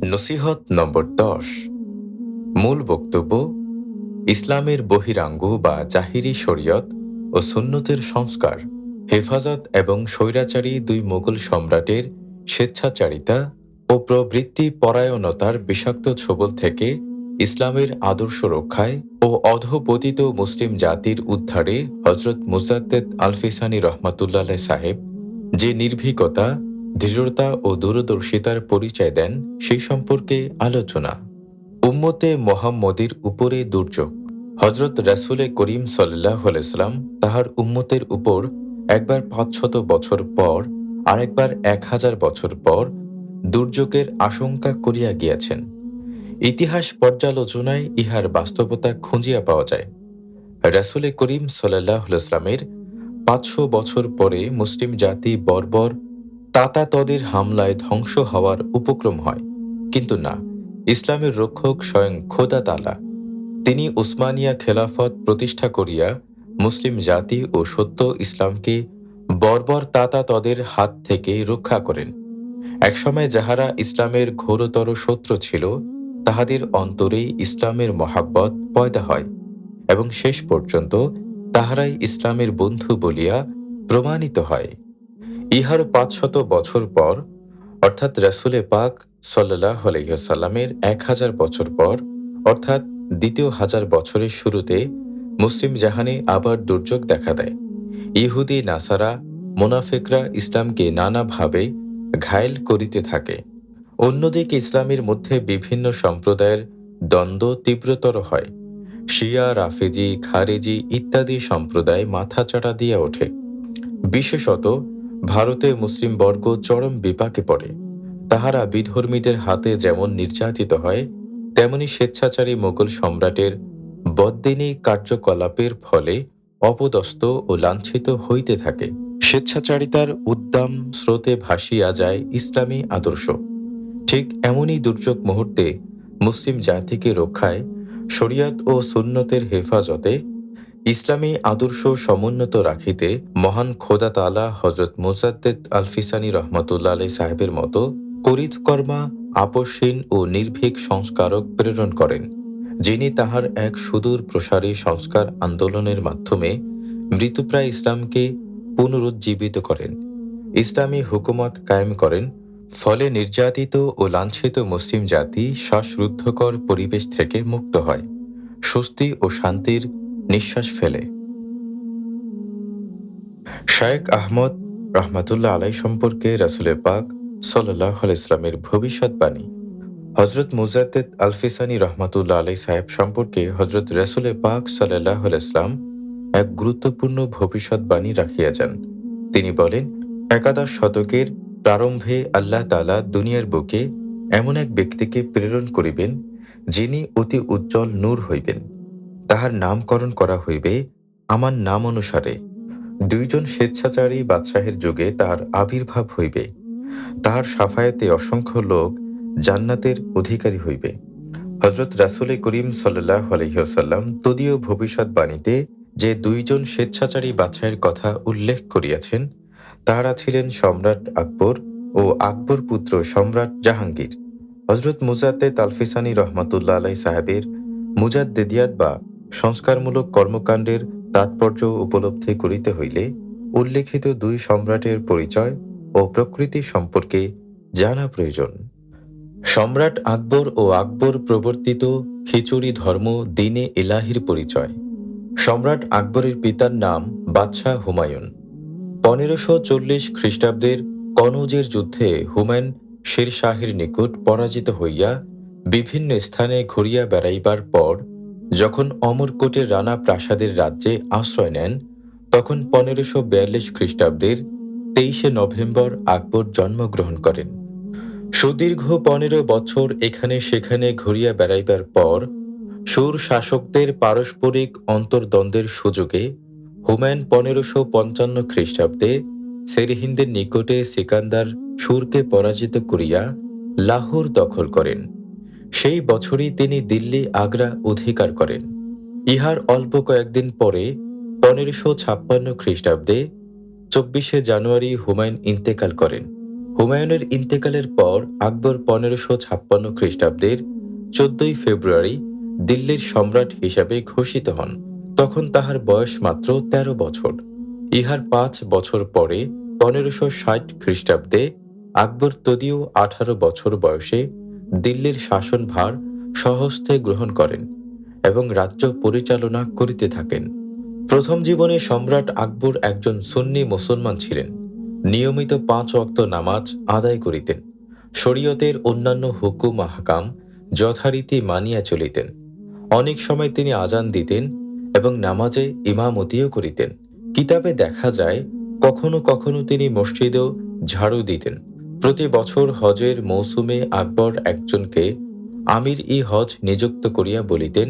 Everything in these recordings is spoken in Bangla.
নসিহত নম্বর ১০। মূল বক্তব্য: ইসলামের বহিরাঙ্গ বা জাহিরি শরিয়ত ও সুন্নতের সংস্কার, হেফাজত এবং স্বৈরাচারী দুই মুঘল সম্রাটের স্বেচ্ছাচারিতা ও প্রবৃত্তি পরায়ণতার বিষাক্ত ছোবল থেকে ইসলামের আদর্শ রক্ষায় ও অধঃপতিত মুসলিম জাতির উদ্ধারে হজরত মুজাদ্দেদ আলফিসানি রহমাতুল্লাহ সাহেব যে নির্ভীকতা, দৃঢ়তা ও দূরদর্শিতার পরিচয় দেন সেই সম্পর্কে আলোচনা। উম্মতে মোহাম্মদীর উপরে দুর্যোগ। হজরত রাসূলে করিম সাল্লাল্লাহু আলাইহি সাল্লাম তাহার উম্মতের উপর একবার ৫০০ বছর পর, আরেকবার ১০০০ বছর পর দুর্যোগের আশঙ্কা করিয়া গিয়াছেন। ইতিহাস পর্যালোচনায় ইহার বাস্তবতা খুঁজিয়া পাওয়া যায়। রাসূলে করিম সাল্লাল্লাহু আলাইহি সাল্লামের ৫০০ বছর পরে মুসলিম জাতি বর্বর তাতাতদের হামলায় ধ্বংস হওয়ার উপক্রম হয়, কিন্তু না, ইসলামের রক্ষক স্বয়ং খোদা তাআলা। তিনি উসমানিয়া খেলাফত প্রতিষ্ঠা করিয়া মুসলিম জাতি ও সত্য ইসলামকে বর্বর তাতাতদের হাত থেকে রক্ষা করেন। একসময় যাহারা ইসলামের ঘোরতর শত্রু ছিল, তাহাদের অন্তরেই ইসলামের মহাব্বত পয়দা হয় এবং শেষ পর্যন্ত তাহারাই ইসলামের বন্ধু বলিয়া প্রমাণিত হয়। ইহার ৫০০ বছর পর, অর্থাৎ রাসূলে পাক সাল্লাল্লাহু আলাইহি ওয়াসাল্লামের ১০০০ বছর পর, অর্থাৎ দ্বিতীয় হাজার বছরের শুরুতে মুসলিম জাহানে আবার দুর্যোগ দেখা দেয়। ইহুদি, নাসারা, মুনাফিকরা ইসলামকে নানাভাবে ঘায়েল করিতে থাকে। অন্যদিকে ইসলামের মধ্যে বিভিন্ন সম্প্রদায়ের দ্বন্দ্ব তীব্রতর হয়। শিয়া, রাফেজি, খারেজি ইত্যাদি সম্প্রদায় মাথাচাড়া দিয়া ওঠে। বিশেষত ভারতে মুসলিম বর্গ চরম বিপাকে পড়ে। তাহারা বিধর্মীদের হাতে যেমন নির্যাতিত হয়, তেমনি স্বেচ্ছাচারী মোগল সম্রাটের বদ্দিনী কার্যকলাপের ফলে অপদস্থ ও লাঞ্ছিত হইতে থাকে। স্বেচ্ছাচারিতার উদ্দাম স্রোতে ভাসিয়া যায় ইসলামী আদর্শ। ঠিক এমনই দুর্যোগ মুহূর্তে মুসলিম জাতিকে রক্ষায়, শরিয়ত ও সুন্নতের হেফাজতে, ইসলামী আদর্শ সমুন্নত রাখিতে মহান খোদা তাআলা হজরত মুজাদ্দেদ আলফিসানি রহমাতুল্লাহ আলাইহি সাহেবের মতো করিতকর্মা, আপসহীন ও নির্ভীক সংস্কারক প্রেরণ করেন, যিনি তাহার এক সুদূর প্রসারী সংস্কার আন্দোলনের মাধ্যমে মৃতপ্রায় ইসলামকে পুনরুজ্জীবিত করেন, ইসলামী হুকুমত কায়েম করেন। ফলে নির্যাতিত ও লাঞ্ছিত মুসলিম জাতি শ্বাসরুদ্ধকর পরিবেশ থেকে মুক্ত হয়, স্বস্তি ও শান্তির নিঃশ্বাস ফেলে। শায়েখ আহমদ রহমাতুল্লাহ আলাই সম্পর্কে রাসূলে পাক সাল্লাল্লাহু আলাইহি ওয়াসাল্লামের ভবিষ্যৎবাণী। হজরত মুজাদ্দেদ আলফিসানি রহমাতুল্লাহ আলাই সাহেব সম্পর্কে হজরত রাসূলে পাক সাল্লাল্লাহু আলাইহি ওয়াসাল্লাম এক গুরুত্বপূর্ণ ভবিষ্যৎবাণী রাখিয়া যান। তিনি বলেন, একাদশ শতকের প্রারম্ভে আল্লাহ তাআলা দুনিয়ার বুকে এমন এক ব্যক্তিকে প্রেরণ করিবেন, যিনি অতি উজ্জ্বল নূর হইবেন। তাহার নামকরণ করা হইবে আমার নাম অনুসারে। দুইজন স্বেচ্ছাচারী বাদশাহের যুগে তাহার আবির্ভাব হইবে। তাহার সাফায়াতে অসংখ্য লোক জান্নাতের অধিকারী হইবে। হজরত রাসূলে করিম সাল্লাল্লাহু আলাইহি ওয়াসাল্লাম তদীয় ভবিষ্যৎবাণীতে যে দুইজন স্বেচ্ছাচারী বাদশাহের কথা উল্লেখ করিয়াছেন, তাহারা ছিলেন সম্রাট আকবর ও আকবর পুত্র সম্রাট জাহাঙ্গীর। হজরত মুজাদ্দেদ আলফিসানি রহমাতুল্লাহ আলাই সাহেবের মুজাদ্দেদিয়াত বা সংস্কারমূলক কর্মকাণ্ডের তাৎপর্য উপলব্ধি করিতে হইলে উল্লেখিত দুই সম্রাটের পরিচয় ও প্রকৃতি সম্পর্কে জানা প্রয়োজন। সম্রাট আকবর ও আকবর প্রবর্তিত খিচুড়ি ধর্ম দ্বীনে ইলাহির পরিচয়। সম্রাট আকবরের পিতার নাম বাদশাহ হুমায়ুন। ১৫৪০ খ্রিস্টাব্দের কনৌজের যুদ্ধে হুমায়ুন শের শাহের নিকট পরাজিত হইয়া বিভিন্ন স্থানে ঘুরিয়া বেড়াইবার পর যখন অমরকোটের রানা প্রাসাদের রাজ্যে আশ্রয় নেন, তখন ১৫৪২ খ্রিস্টাব্দের ২৩শে নভেম্বর আকবর জন্মগ্রহণ করেন। সুদীর্ঘ ১৫ বছর এখানে সেখানে ঘুরিয়া বেড়াইবার পর সুর শাসকদের পারস্পরিক অন্তর্দ্বন্দ্বের সুযোগে হুমায়ুন ১৫৫৫ খ্রিস্টাব্দে সেরহিন্দের নিকটে সিকান্দার সুরকে পরাজিত করিয়া লাহোর দখল করেন। সেই বছরই তিনি দিল্লি, আগ্রা অধিকার করেন। ইহার অল্প কয়েকদিন পরে ১৫৫৬ খ্রিস্টাব্দে ২৪শে জানুয়ারি হুমায়ুন ইন্তেকাল করেন। হুমায়ুনের ইন্তেকালের পর আকবর 1556 খ্রিস্টাব্দের 14 ফেব্রুয়ারি দিল্লির সম্রাট হিসাবে ঘোষিত হন। তখন তাহার বয়স মাত্র 13 বছর। ইহার 5 বছর পরে 1560 খ্রিস্টাব্দে আকবর তদীয় 18 বছর বয়সে দিল্লির শাসনভার স্বহস্তে গ্রহণ করেন এবং রাজ্য পরিচালনা করিতে থাকেন। প্রথম জীবনে সম্রাট আকবর একজন সুন্নি মুসলমান ছিলেন। নিয়মিত 5 ওয়াক্ত নামাজ আদায় করিতেন। শরীয়তের অন্যান্য হুকুম আহকাম যথারীতি মানিয়া চলিতেন। অনেক সময় তিনি আজান দিতেন এবং নামাজে ইমামতিও করিতেন। কিতাবে দেখা যায় কখনো কখনো তিনি মসজিদেও ঝাড়ু দিতেন। প্রতি বছর হজের মৌসুমে আকবর একজনকে আমির-ই হজ নিযুক্ত করিয়া বলিতেন,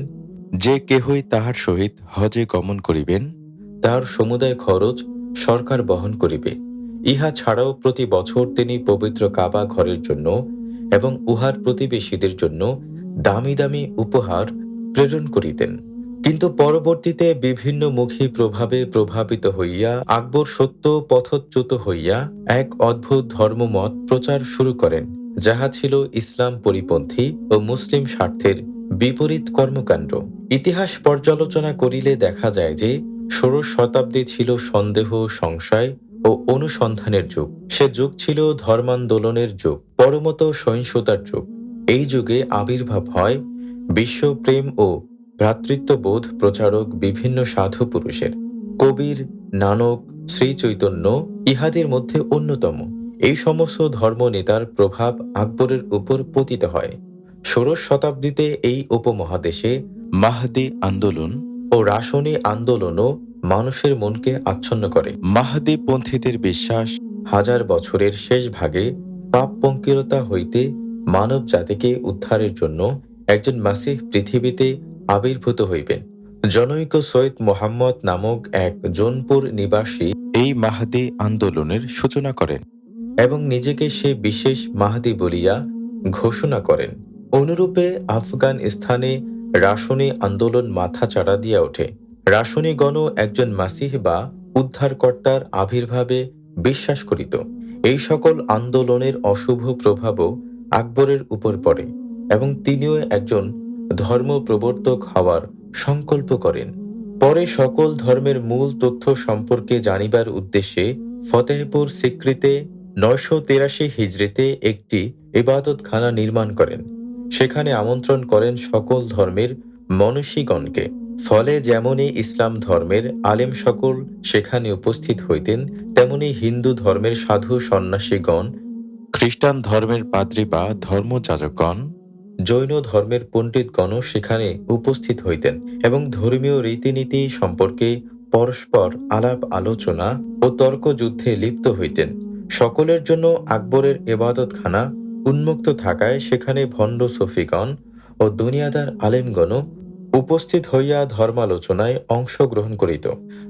যে কেহই তাহার সহিত হজে গমন করিবেন তাহার সমুদায় খরচ সরকার বহন করিবে। ইহা ছাড়াও প্রতি বছর তিনি পবিত্র কাবা ঘরের জন্য এবং উহার প্রতিবেশীদের জন্য দামি দামি উপহার প্রেরণ করিতেন। কিন্তু পরবর্তীতে বিভিন্নমুখী প্রভাবে প্রভাবিত হইয়া আকবর সত্য পথচ্যুত হইয়া এক অদ্ভুত ধর্মমত প্রচার শুরু করেন, যাহা ছিল ইসলাম পরিপন্থী ও মুসলিম স্বার্থের বিপরীত কর্মকাণ্ড। ইতিহাস পর্যালোচনা করিলে দেখা যায় যে 16 শতাব্দী ছিল সন্দেহ, সংশয় ও অনুসন্ধানের যুগ। সে যুগ ছিল ধর্মান্দোলনের যুগ, পরমত সহিংসতার যুগ। এই যুগে আবির্ভাব হয় বিশ্বপ্রেম ও ভ্রাতৃত্ববোধ প্রচারক বিভিন্ন সাধু পুরুষের। কবির, নানক, শ্রীচৈতন্য ইহাদের মধ্যে অন্যতম। এই সমস্ত ধর্মনেতার প্রভাব আকবরের উপর পতিত হয়। 16 শতাব্দীতে এই উপমহাদেশে মাহদী আন্দোলন ও রাসনি আন্দোলনও মানুষের মনকে আচ্ছন্ন করে। মাহদী পন্থীদের বিশ্বাস, 1000 বছরের শেষ ভাগে পাপ পঙ্কিলতা হইতে মানব জাতিকে উদ্ধারের জন্য একজন মাসিহ পৃথিবীতে আবির্ভূত হইবেন। জনৈক সৈয়দ মোহাম্মদ নামক এক জৌনপুর নিবাসী এই মাহদী আন্দোলনের সূচনা করেন এবং নিজেকে সে বিশেষ মাহদী বলিয়া ঘোষণা করেন। অনুরূপে আফগানিস্তানে রাসনি আন্দোলন মাথা চাড়া দিয়া ওঠে। রাসনিগণ একজন মাসিহ বা উদ্ধারকর্তার আবির্ভাবে বিশ্বাস করিত। এই সকল আন্দোলনের অশুভ প্রভাবও আকবরের উপর পড়ে এবং তিনিও একজন ধর্ম প্রবর্তক হওয়ার সংকল্প করেন। পরে সকল ধর্মের মূল তথ্য সম্পর্কে জানিবার উদ্দেশ্যে ফতেহপুর সিক্রিতে 983 হিজরিতে একটি ইবাদতখানা নির্মাণ করেন। সেখানে আমন্ত্রণ করেন সকল ধর্মের মনীষীগণকে। ফলে যেমনই ইসলাম ধর্মের আলেম সকল সেখানে উপস্থিত হইতেন, তেমনি হিন্দু ধর্মের সাধু সন্ন্যাসীগণ, খ্রিস্টান ধর্মের পাদ্রী বা ধর্মযাজকগণ, জৈন ধর্মের পণ্ডিতগণও সেখানে উপস্থিত হইতেন এবং ধর্মীয় রীতিনীতি সম্পর্কে পরস্পর আলাপ আলোচনা ও তর্কযুদ্ধে লিপ্ত হইতেন। সকলের জন্য আকবরের এবাদতখানা উন্মুক্ত থাকায় সেখানে ভণ্ড সফিগণ ও দুনিয়াদার আলেমগণও উপস্থিত হইয়া ধর্মালোচনায় অংশগ্রহণ করিত।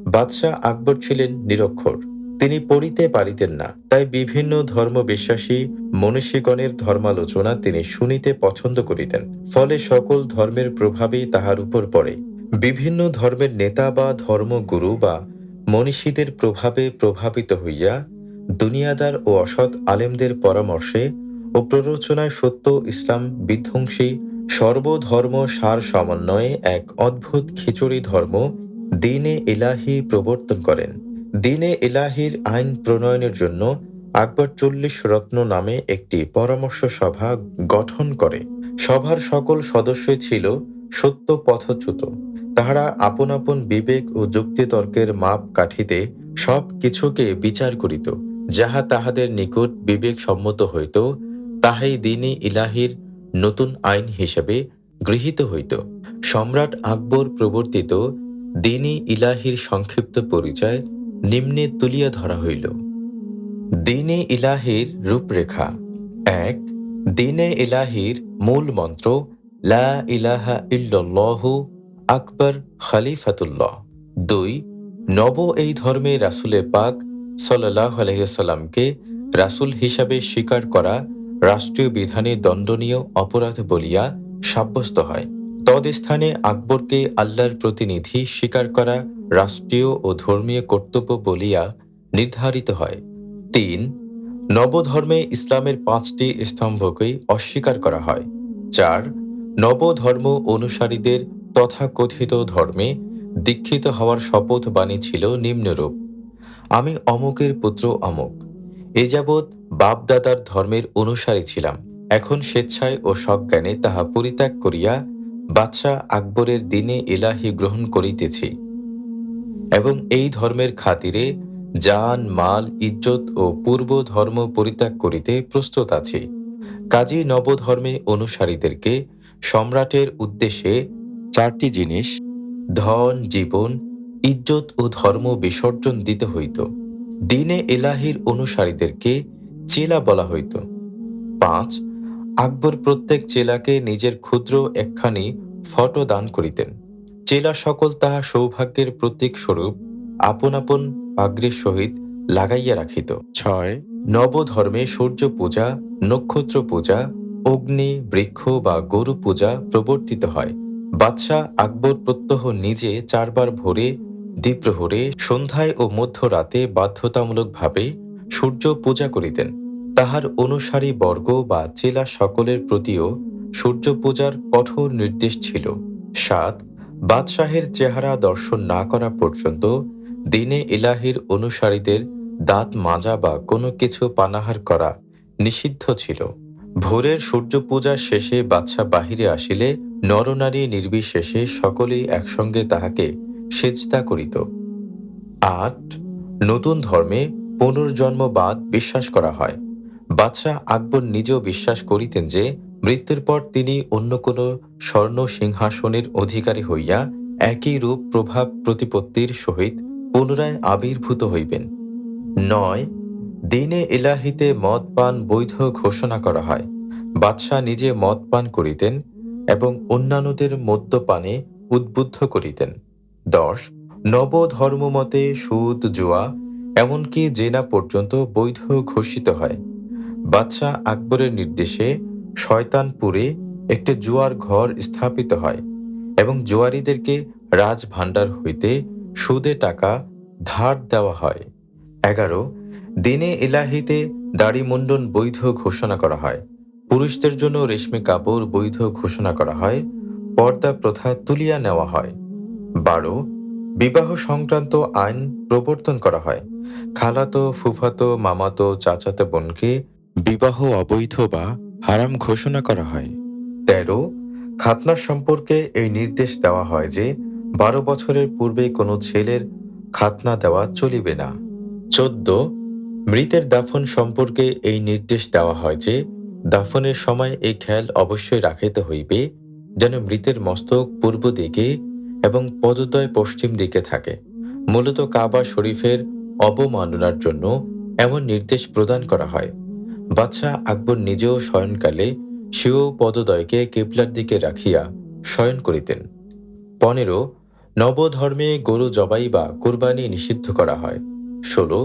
বাদশাহ আকবর ছিলেন নিরক্ষর, তিনি পড়িতে পারিতেন না, তাই বিভিন্ন ধর্মবিশ্বাসী মনীষীগণের ধর্মালোচনা তিনি শুনিতে পছন্দ করিতেন। ফলে সকল ধর্মের প্রভাবেই তাহার উপর পড়ে। বিভিন্ন ধর্মের নেতা বা ধর্মগুরু বা মনীষীদের প্রভাবে প্রভাবিত হইয়া দুনিয়াদার ও অসৎ আলেমদের পরামর্শে ও প্ররোচনায় সত্য ইসলাম বিধ্বংসী সর্বধর্ম সার সমন্বয়ে এক অদ্ভুত খিচুড়ি ধর্ম দ্বীন-এ ইলাহী প্রবর্তন করেন। দ্বীন-এ ইলাহীর আইন প্রণয়নের জন্য আকবর 40 রত্ন নামে একটি পরামর্শ সভা গঠন করে। সভার সকল সদস্যই ছিল সত্য পথচ্যুত। তাহারা আপন আপন বিবেক ও যুক্তিতর্কের মাপ কাঠিতে সব কিছুকে বিচার করিত। যাহা তাহাদের নিকট বিবেক সম্মত হইত, তাহাই দ্বীন-এ ইলাহীর নতুন আইন হিসেবে গৃহীত হইত। সম্রাট আকবর প্রবর্তিত দ্বীন-এ ইলাহীর সংক্ষিপ্ত পরিচয় নিম্নে তুলিয়া ধরা হইল। দ্বীন-এ ইলাহীর রূপরেখা। 1. দ্বীন-এ ইলাহীর মূল মন্ত্র লা ইলাহা ইল্লাল্লাহু আকবর খলিফাতুল্লাহ। 2. নব এই ধর্মে রাসূলে পাক সাল্লাল্লাহু আলাইহি ওয়াসাল্লামকে রাসূল হিসাবে স্বীকার করা রাষ্ট্রীয় বিধানে দণ্ডনীয় অপরাধ বলিয়া সাব্যস্ত হয়। তদস্থানে আকবরকে আল্লাহর প্রতিনিধি স্বীকার করা রাষ্ট্রীয় ও ধর্মীয় কর্তব্য বলিয়া নির্ধারিত হয়। 3. নবধর্মে ইসলামের 5টি স্তম্ভকেই অস্বীকার করা হয়। 4. নবধর্ম অনুসারীদের তথাকথিত ধর্মে দীক্ষিত হওয়ার শপথ বাণী ছিল নিম্নরূপ: আমি অমুকের পুত্র অমুক, এ যাবৎ বাপদাদার ধর্মের অনুসারী ছিলাম, এখন স্বেচ্ছায় ও সজ্ঞানে তাহা পরিত্যাগ করিয়া বাদশাহ আকবরের দিনে ইলাহি গ্রহণ করিতেছি এবং এই ধর্মের খাতিরে জান মাল ইজ্জত ও পূর্ব ধর্ম পরিত্যাগ করিতে প্রস্তুত আছি। কাজী নবধর্মে অনুসারীদেরকে সম্রাটের উদ্দেশ্যে 4টি জিনিস, ধন, জীবন, ইজ্জত ও ধর্ম বিসর্জন দিতে হইত। দিনে এলাহির অনুসারীদেরকে চেলা বলা হইত। 5. আকবর প্রত্যেক চেলাকে নিজের ক্ষুদ্র একখানি ফটো দান করিতেন। চেলা সকল তাহা সৌভাগ্যের প্রতীক স্বরূপ আপন আপন পাগড়ির সহিত লাগাইয়া রাখিত। 6. নবধর্মে সূর্য পূজা, নক্ষত্র পূজা, অগ্নি, বৃক্ষ বা গরু পূজা প্রবর্তিত হয়। বাদশাহ আকবর প্রত্যহ নিজে 4 বার ভোরে, দ্বিপ্রহরে, সন্ধ্যায় ও মধ্যরাতে বাধ্যতামূলকভাবে সূর্য পূজা করিতেন। তাহার অনুসারী বর্গ বা চেলা সকলের প্রতিও সূর্য পূজার কঠোর নির্দেশ ছিল। 7. বাদশাহের চেহারা দর্শন না করা পর্যন্ত দিনে ইলাহির অনুসারীদের দাঁত মাজা বা কোনো কিছু পানাহার করা নিষিদ্ধ ছিল। ভোরের সূর্য পূজা শেষে বাদশাহ বাহিরে আসিলে নরনারী নির্বিশেষে সকলেই একসঙ্গে তাহাকে সেজদা করিত। 8. নতুন ধর্মে পুনর্জন্মবাদ বিশ্বাস করা হয়। বাদশাহ আকবর নিজেও বিশ্বাস করিতেন যে মৃত্যুর পর তিনি অন্য কোনো স্বর্ণ সিংহাসনের অধিকারী হইয়া একই রূপ প্রভাব প্রতিপত্তির সহিত পুনরায় আবির্ভূত হইবেন। 9. দিনে ইলাহিতে মদ পান বৈধ ঘোষণা করা হয়। বাদশাহ নিজে মদ পান করিতেন এবং অন্যান্যদের মদ্যপানে উদ্বুদ্ধ করিতেন। 10. নবধর্মমতে সুদ, জুয়া, এমনকি জেনা পর্যন্ত বৈধ ঘোষিত হয়। বাদশাহ আকবরের নির্দেশে শয়তানপুরে একটি জুয়ার ঘর স্থাপিত হয় এবং জুয়ারিদেরকে রাজভাণ্ডার হইতে সুদে টাকা ধার দেওয়া হয়। 11. দিনে ইলাহিতে দাড়ি মুন্ডন বৈধ ঘোষণা করা হয়। পুরুষদের জন্য রেশমি কাপড় বৈধ ঘোষণা করা হয়। পর্দা প্রথা তুলিয়া নেওয়া হয়। 12. বিবাহ সংক্রান্ত আইন প্রবর্তন করা হয়। খালাতো, ফুফাতো, মামাতো, চাচাতো বোনকে বিবাহ অবৈধ বা হারাম ঘোষণা করা হয়। 13. খাতনা সম্পর্কে এই নির্দেশ দেওয়া হয় যে 12 বছরের পূর্বে কোনো ছেলের খাতনা দেওয়া চলিবে না। 14. মৃতের দাফন সম্পর্কে এই নির্দেশ দেওয়া হয় যে দাফনের সময় এই খেয়াল অবশ্যই রাখিতে হইবে যেন মৃতের মস্তক পূর্ব দিকে এবং পদদ্বয় পশ্চিম দিকে থাকে। মূলত কাবা শরীফের অবমাননার জন্য এমন নির্দেশ প্রদান করা হয়। বাদশাহ আকবর নিজেও শয়নকালে স্বীয় পদদ্বয়কে কিবলার দিকে রাখিয়া শয়ন করিতেন। 15. নবধর্মে গরু জবাই বা কুরবানি নিষিদ্ধ করা হয়। 16.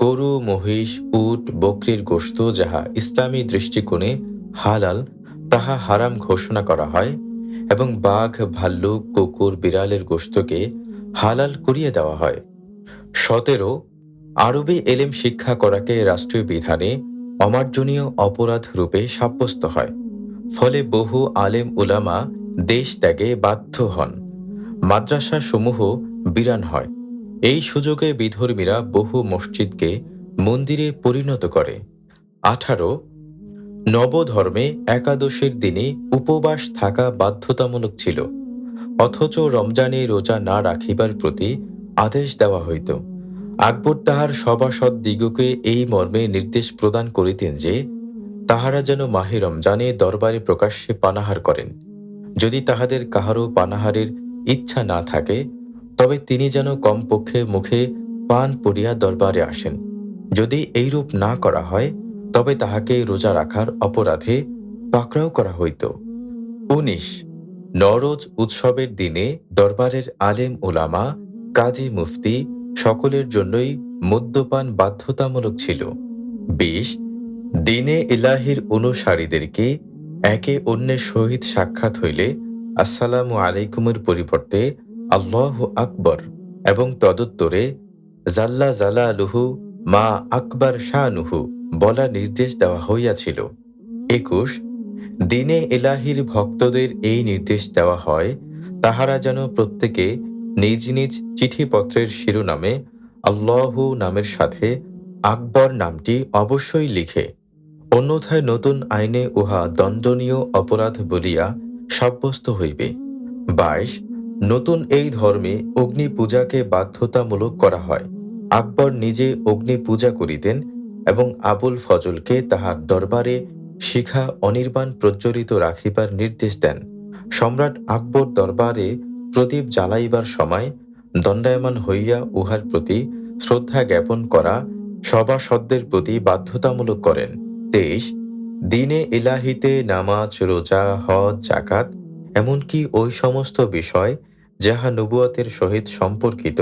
গরু, মহিষ, উট, বকরির গোশত যাহা ইসলামী দৃষ্টিকোণে হালাল তাহা হারাম ঘোষণা করা হয় এবং বাঘ, ভাল্লুক, কুকুর, বিড়ালের গোশতকে হালাল করিয়ে দেওয়া হয়। 17. আরবি এলেম শিক্ষা করাকে রাষ্ট্রীয় বিধানে অমার্জনীয় অপরাধ রূপে সাব্যস্ত হয়। ফলে বহু আলেম উলামা দেশ ত্যাগে বাধ্য হন। মাদ্রাসা সমূহ বিরান হয়। এই সুযোগে বিধর্মীরা বহু মসজিদকে মন্দিরে পরিণত করে। 18. নবধর্মে একাদশীর দিনে উপবাস থাকা বাধ্যতামূলক ছিল, অথচ রমজানে রোজা না রাখিবার প্রতি আদেশ দেওয়া হইত। আকবর তাহার সভাসদ দিগকে এই মর্মে নির্দেশ প্রদান করিতেন যে তাহারা যেন মাহে রমজানে দরবারে প্রকাশ্যে পানাহার করেন। যদি তাহাদের কাহারও পানাহারের ইচ্ছা না থাকে তবে তিনি যেন কমপক্ষে মুখে পান পড়িয়া দরবারে আসেন। যদি এইরূপ না করা হয় তবে তাহাকে রোজা রাখার অপরাধে পাকড়াও করা হইত। 19. নওরোজ উৎসবের দিনে দরবারের আলেম উলামা, কাজী, মুফতি সকলের জন্যই মদ্যপান বাধ্যতামূলক ছিল। 20. দিনে ইলাহির অনুসারীদেরকে একে অন্যের সহিত সাক্ষাৎ হইলে আসসালামু আলাইকুমের পরিবর্তে আল্লাহু আকবর এবং তদুত্তরে জাল্লা জালালুহু মা আকবর শানুহু বলার নির্দেশ দেওয়া হইয়াছিল। 21 দিনে ইলাহির ভক্তদের এই নির্দেশ দেওয়া হয়, তাহারা যেন প্রত্যেকে নিজ নিজ চিঠিপত্রের শিরোনামে আল্লাহু নামের সাথে আকবর নামটি অবশ্যই লিখে, অন্যথায় নতুন আইনে উহা দণ্ডনীয় অপরাধ বলিয়া সাব্যস্ত হইবে। 22 নতুন এই ধর্মে অগ্নি পূজাকে বাধ্যতামূলক করা হয়। আকবর নিজে অগ্নি পূজা করিতেন এবং আবুল ফজলকে তাহার দরবারে শিখা অনির্বাণ প্রজ্বলিত রাখিবার নির্দেশ দেন। সম্রাট আকবর দরবারে প্রদীপ জ্বালাইবার সময় দণ্ডায়মান হইয়া উহার প্রতি শ্রদ্ধা জ্ঞাপন করা সভাসদদের প্রতি বাধ্যতামূলক করেন। 23 দিনে ইলাহিতে নামাজ, রোজা, হজ, জাকাত এমনকি ওই সমস্ত বিষয় যাহা নবুয়তের সহিত সম্পর্কিত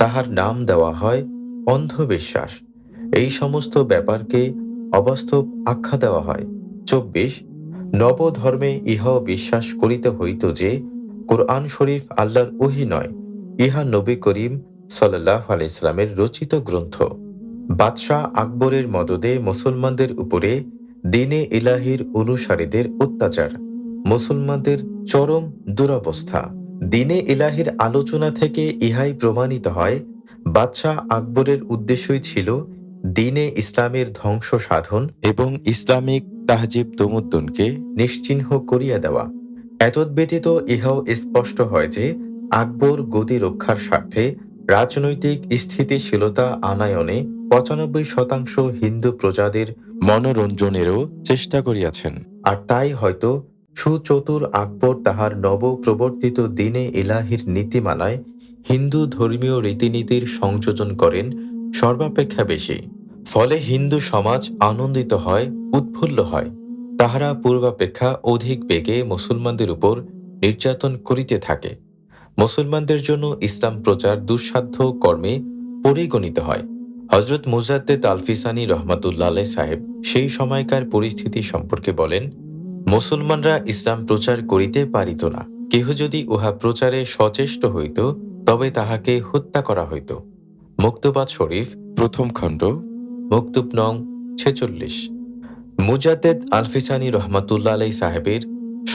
তাহার নাম দেওয়া হয় অন্ধবিশ্বাস। এই সমস্ত ব্যাপারকে অবাস্তব আখ্যা দেওয়া হয়। 24 নবধর্মে ইহাও বিশ্বাস করিতে হইত যে কোরআন শরীফ আল্লাহর ওহী নয়, ইহা নবী করিম সাল্লাল্লাহু আলাইহি সাল্লামের রচিত গ্রন্থ। বাদশাহ আকবরের মদদে মুসলমানদের উপরে দিনে ইলাহির অনুসারীদের অত্যাচার, মুসলমানদের চরম দুরবস্থা। দিনে ইলাহির আলোচনা থেকে ইহাই প্রমাণিত হয়, বাদশাহ আকবরের উদ্দেশ্যই ছিল দিনে ইসলামের ধ্বংস সাধন এবং ইসলামিক তাহজিব তমুদ্দুনকে নিশ্চিহ্ন করিয়া দেওয়া। এতদ্ব্যতীত ইহাও স্পষ্ট হয় যে আকবর গদি রক্ষার স্বার্থে রাজনৈতিক স্থিতিশীলতা আনায়নে 95% হিন্দু প্রজাদের মনোরঞ্জনেরও চেষ্টা করিয়াছেন। আর তাই হয়তো সুচতুর আকবর তাহার নবপ্রবর্তিত দিনে ইলাহির নীতিমালায় হিন্দু ধর্মীয় রীতিনীতির সংযোজন করেন সর্বাপেক্ষা বেশি। ফলে হিন্দু সমাজ আনন্দিত হয়, উৎফুল্ল হয়। তাহারা পূর্বাপেক্ষা অধিক বেগে মুসলমানদের উপর নির্যাতন করিতে থাকে। মুসলমানদের জন্য ইসলাম প্রচার দুঃসাধ্য কর্মে পরিগণিত হয়। হযরত মুজাদ্দেদ আলফিসানি রহমাতুল্লাহ আলাইহি সাহেব সেই সময়কার পরিস্থিতি সম্পর্কে বলেন, মুসলমানরা ইসলাম প্রচার করিতে পারিত না। কেহ যদি উহা প্রচারে সচেষ্ট হইত তবে তাহাকে হত্যা করা হইত। মুক্তবাদ শরীফ প্রথম খণ্ড মকতুব নং 46। মুজাদ্দেদ আলফিসানি রহমাতুল্লাহ আলাইহি সাহেবের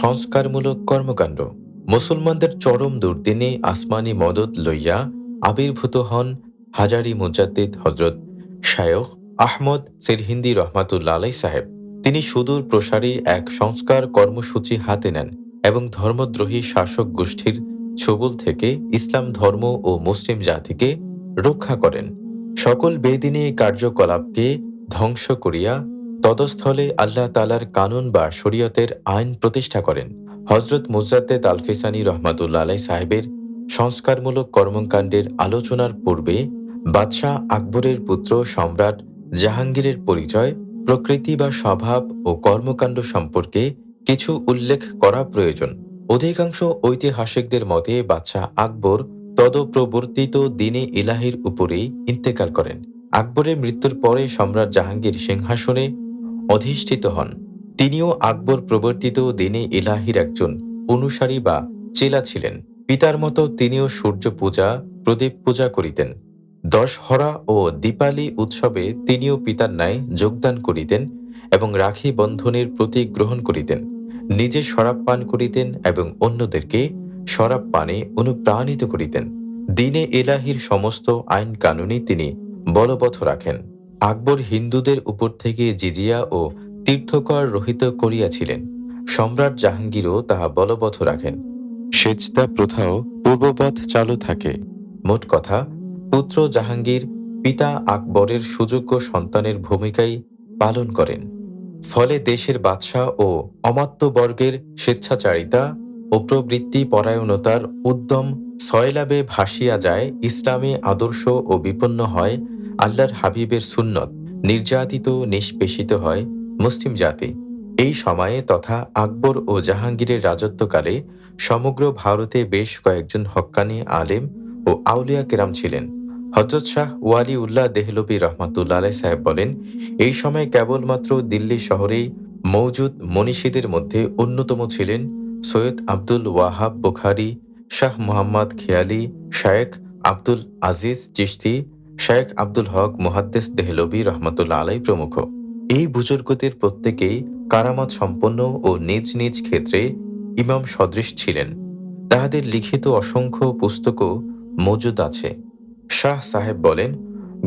সংস্কারমূলক কর্মকাণ্ড। মুসলমানদের চরম দুর্দিনে আসমানি মদত লইয়া আবির্ভূত হন হাজারি মুজাদ্দিদ হযরত শায়খ আহমদ সিরহিন্দি রহমাতুল্লাহ আলাইহি সাহেব। তিনি সুদূর প্রসারী এক সংস্কার কর্মসূচি হাতে নেন এবং ধর্মদ্রোহী শাসক গোষ্ঠীর ছোবল থেকে ইসলাম ধর্ম ও মুসলিম জাতিকে রক্ষা করেন। সকল বেদিনী কার্যকলাপকে ধ্বংস করিয়া তদস্থলে আল্লাহ তাআলার কানুন বা শরীয়তের আইন প্রতিষ্ঠা করেন। হযরত মুজাদ্দেদ আলফিসানি রহমাতুল্লাহ আলাইহি সাহেবের সংস্কারমূলক কর্মকাণ্ডের আলোচনার পূর্বে বাদশাহ আকবরের পুত্র সম্রাট জাহাঙ্গীরের পরিচয়, প্রকৃতি বা স্বভাব ও কর্মকাণ্ড সম্পর্কে কিছু উল্লেখ করা প্রয়োজন। অধিকাংশ ঐতিহাসিকদের মতে বাদশাহ আকবর তদপ্রবর্তিত দিনে ইলাহির উপরেই ইন্তেকাল করেন। আকবরের মৃত্যুর পরে সম্রাট জাহাঙ্গীর সিংহাসনে অধিষ্ঠিত হন। তিনিও আকবর প্রবর্তিত দিনে ইলাহির একজন অনুসারী বা চেলা ছিলেন। পিতার মতো তিনিও সূর্য পূজা, প্রদীপ পূজা করিতেন। দশহরা ও দীপালি উৎসবে তিনিও পিতার ন্যায় যোগদান করিতেন এবং রাখি বন্ধনের প্রতীক গ্রহণ করিতেন। নিজে শরাব পান করিতেন এবং অন্যদেরকে শরাব পানে অনুপ্রাণিত করিতেন। দিনে ইলাহির সমস্ত আইন কানুনই তিনি বলবৎ রাখেন। আকবর হিন্দুদের উপর থেকে জিজিয়া ও তীর্থকর রহিত করিয়াছিলেন। সম্রাট জাহাঙ্গীরও তাহা বলবৎ রাখেন। সেজদা প্রথাও পূর্ববৎ চালু থাকে। মোট কথা, পুত্র জাহাঙ্গীর পিতা আকবরের সুযোগ্য সন্তানের ভূমিকাই পালন করেন। ফলে দেশের বাদশাহ ও অমাত্যবর্গের স্বেচ্ছাচারিতা ও প্রবৃত্তি পরায়ণতার উদ্যম সয়লাবে ভাসিয়া যায় ইসলামী আদর্শ ও বিপন্ন হয় আল্লাহর হাবিবের সুন্নত, নির্যাতিত নিষ্পেষিত হয় মুসলিম জাতি। এই সময়ে তথা আকবর ও জাহাঙ্গীরের রাজত্বকালে সমগ্র ভারতে বেশ কয়েকজন হক্কানি আলেম ও আউলিয়া কেরাম ছিলেন। হযরত শাহ ওয়ালি উল্লাহ দেহলভী রহমাতুল্লাহ আলাইহি সাহেব বলেন, এই সময় কেবলমাত্র দিল্লি শহরেই মওজুদ মনীষীদের মধ্যে অন্যতম ছিলেন সৈয়দ আব্দুল ওয়াহাব বুখারী, শাহ মুহাম্মদ খেয়ালি, শায়েখ আব্দুল আজিজ চিশতি, শায়েখ আব্দুল হক মুহাদ্দিস দেহলভী রহমাতুল্লাহ আলাইহি প্রমুখ। এই বুজুর্গদের প্রত্যেকেই কারামত সম্পন্ন ও নিজ নিজ ক্ষেত্রে ইমাম সদৃশ ছিলেন। তাহাদের লিখিত অসংখ্য পুস্তকও মজুদ আছে। শাহ সাহেব বলেন,